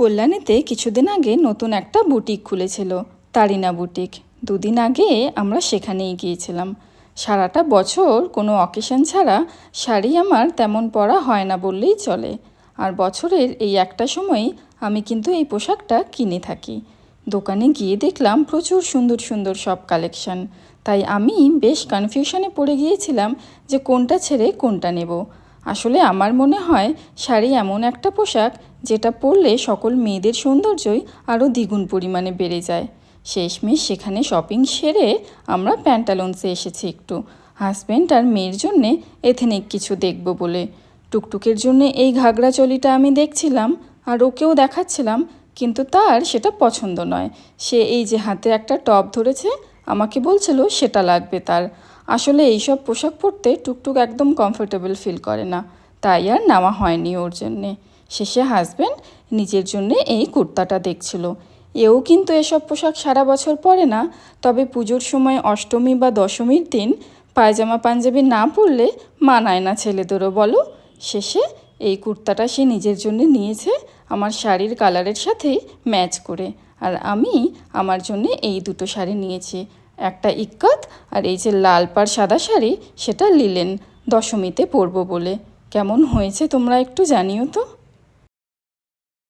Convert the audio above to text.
কল্যাণীতে কিছুদিন আগে নতুন একটা বুটিক খুলেছিল, তারিনা বুটিক। দুদিন আগে আমরা সেখানেই গিয়েছিলাম। সারাটা বছর কোনো অকেশন ছাড়া শাড়ি আমার তেমন পরা হয় না বললেই চলে, আর বছরের এই একটা সময়ই আমি কিন্তু এই পোশাকটা কিনে থাকি। দোকানে গিয়ে দেখলাম প্রচুর সুন্দর সুন্দর সব কালেকশন, তাই আমি বেশ কনফিউশনে পড়ে গিয়েছিলাম যে কোনটা ছেড়ে কোনটা নেব। আসলে আমার মনে হয় শাড়ি এমন একটা পোশাক যেটা পরলে সকল মেয়েদের সৌন্দর্যই আরও দ্বিগুণ পরিমাণে বেড়ে যায়। শেষমেশ সেখানে শপিং সেরে আমরা প্যান্টালুন্সে এসেছি একটু হাজব্যান্ড আর মেয়ের জন্যে এথেনিক কিছু দেখব বলে। টুকটুকের জন্য এই ঘাগরা চলিটা আমি দেখছিলাম আর ওকেও দেখাচ্ছিলাম, কিন্তু তার সেটা পছন্দ নয়। সে এই যে হাতে একটা টপ ধরেছে, আমাকে বলছিল সেটা লাগবে তার। আসলে এইসব পোশাক পরতে টুকটুক একদম কমফোর্টেবল ফিল করে না, তাই আর নেওয়া হয়নি ওর জন্যে। শেষে হাজব্যান্ড নিজের জন্যে এই কুর্তাটা দেখছিল। এও কিন্তু এসব পোশাক সারা বছর পরে না, তবে পুজোর সময় অষ্টমী বা দশমীর দিন পায়জামা পাঞ্জাবি না পরলে মানায় না ছেলেদেরও, বলো। শেষে এই কুর্তাটা সে নিজের জন্য নিয়েছে আমার শাড়ির কালারের সাথে ম্যাচ করে, আর আমি আমার জন্যে এই দুটো শাড়ি নিয়েছি, একটা ইক্কত আর এই যে লাল পাড় সাদা শাড়ি, সেটা লিলেন, দশমীতে পরবো বলে। কেমন হয়েছে তোমরা একটু জানিও তো।